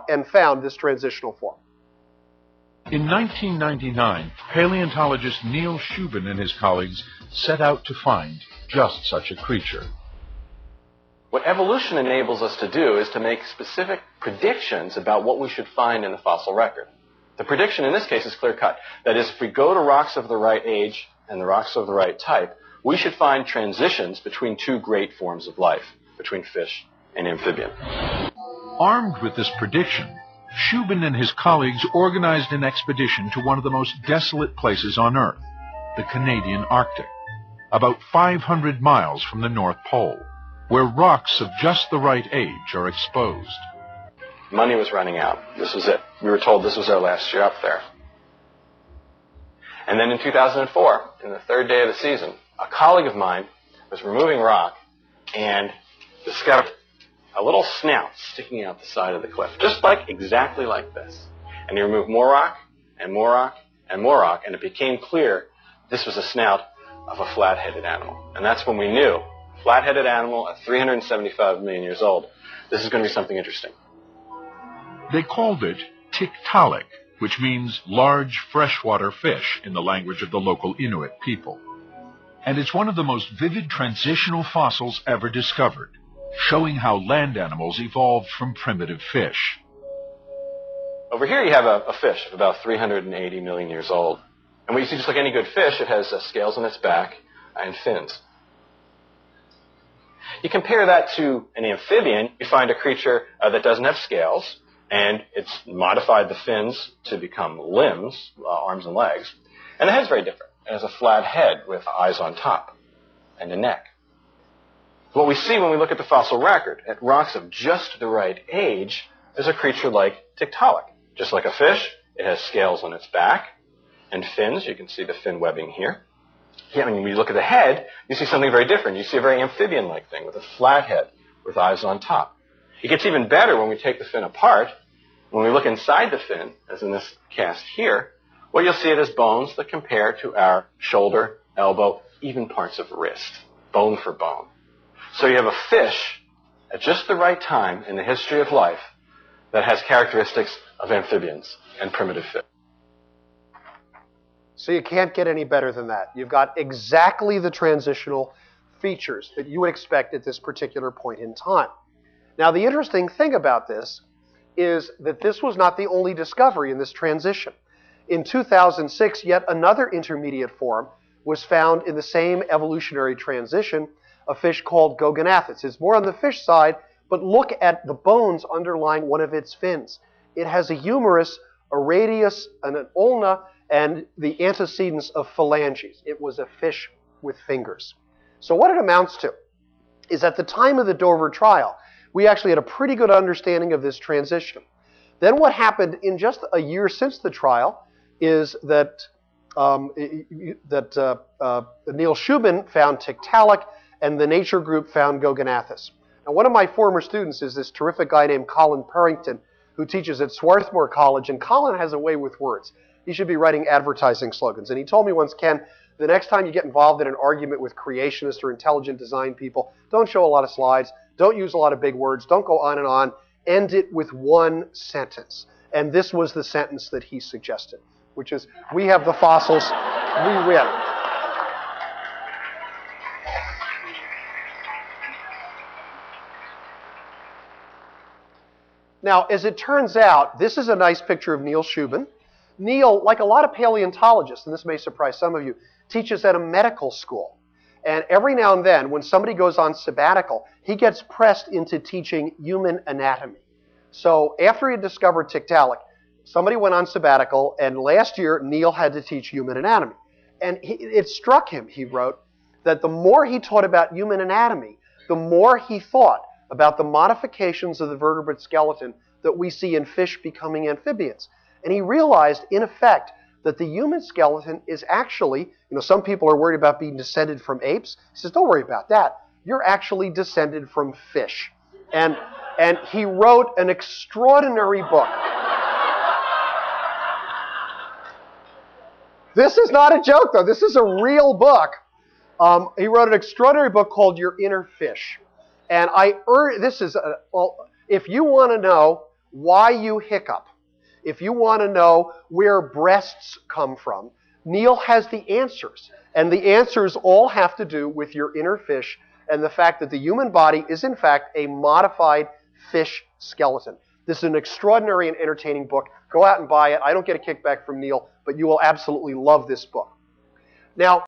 and found this transitional form. In 1999, paleontologist Neil Shubin and his colleagues set out to find just such a creature. What evolution enables us to do is to make specific predictions about what we should find in the fossil record. The prediction in this case is clear-cut. That is, if we go to rocks of the right age and the rocks of the right type, we should find transitions between two great forms of life, between fish and amphibian. Armed with this prediction, Shubin and his colleagues organized an expedition to one of the most desolate places on Earth, the Canadian Arctic, about 500 miles from the North Pole, where rocks of just the right age are exposed. Money was running out. This was it. We were told this was our last year up there. And then in 2004, in the third day of the season, a colleague of mine was removing rock and discovered a little snout sticking out the side of the cliff, just exactly like this. And he removed more rock, and more rock, and more rock, and it became clear this was a snout of a flat-headed animal. And that's when we knew, flat-headed animal at 375 million years old, this is going to be something interesting. They called it Tiktaalik, which means large freshwater fish in the language of the local Inuit people. And it's one of the most vivid transitional fossils ever discovered, showing how land animals evolved from primitive fish. Over here you have a fish of about 380 million years old. And what you see, just like any good fish, it has scales on its back and fins. You compare that to an amphibian, you find a creature that doesn't have scales, and it's modified the fins to become limbs, arms and legs. And the head's very different. It has a flat head with eyes on top and a neck. What we see when we look at the fossil record, at rocks of just the right age, is a creature like Tiktaalik. Just like a fish, it has scales on its back and fins. You can see the fin webbing here. Yet when you look at the head, you see something very different. You see a very amphibian-like thing with a flat head with eyes on top. It gets even better when we take the fin apart. When we look inside the fin, as in this cast here, what you'll see it is bones that compare to our shoulder, elbow, even parts of wrist, bone for bone. So you have a fish at just the right time in the history of life that has characteristics of amphibians and primitive fish. So you can't get any better than that. You've got exactly the transitional features that you would expect at this particular point in time. Now, the interesting thing about this is that this was not the only discovery in this transition. In 2006, yet another intermediate form was found in the same evolutionary transition, a fish called Goganathus. It's more on the fish side, but look at the bones underlying one of its fins. It has a humerus, a radius, and an ulna, and the antecedents of phalanges. It was a fish with fingers. So what it amounts to is at the time of the Dover trial, we actually had a pretty good understanding of this transition. Then what happened in just a year since the trial is that Neil Shubin found Tiktaalik and the nature group found Goganathus. Now, one of my former students is this terrific guy named Colin Perrington who teaches at Swarthmore College, and Colin has a way with words. He should be writing advertising slogans. And he told me once, Ken, the next time you get involved in an argument with creationists or intelligent design people, don't show a lot of slides, don't use a lot of big words, don't go on and on, end it with one sentence. And this was the sentence that he suggested, which is, we have the fossils, we win. Now, as it turns out, this is a nice picture of Neil Shubin. Neil, like a lot of paleontologists, and this may surprise some of you, teaches at a medical school. And every now and then, when somebody goes on sabbatical, he gets pressed into teaching human anatomy. So after he discovered Tiktaalik, somebody went on sabbatical, and last year, Neil had to teach human anatomy. And it struck him, he wrote, that the more he taught about human anatomy, the more he thought about the modifications of the vertebrate skeleton that we see in fish becoming amphibians. And he realized, in effect, that the human skeleton is actually, some people are worried about being descended from apes. He says, don't worry about that. You're actually descended from fish. And he wrote an extraordinary book. This is not a joke, though. This is a real book. He wrote an extraordinary book called Your Inner Fish. And I urge, this is, if you want to know why you hiccup, if you want to know where breasts come from, Neil has the answers. And the answers all have to do with your inner fish and the fact that the human body is, in fact, a modified fish skeleton. This is an extraordinary and entertaining book. Go out and buy it. I don't get a kickback from Neil, but you will absolutely love this book. Now,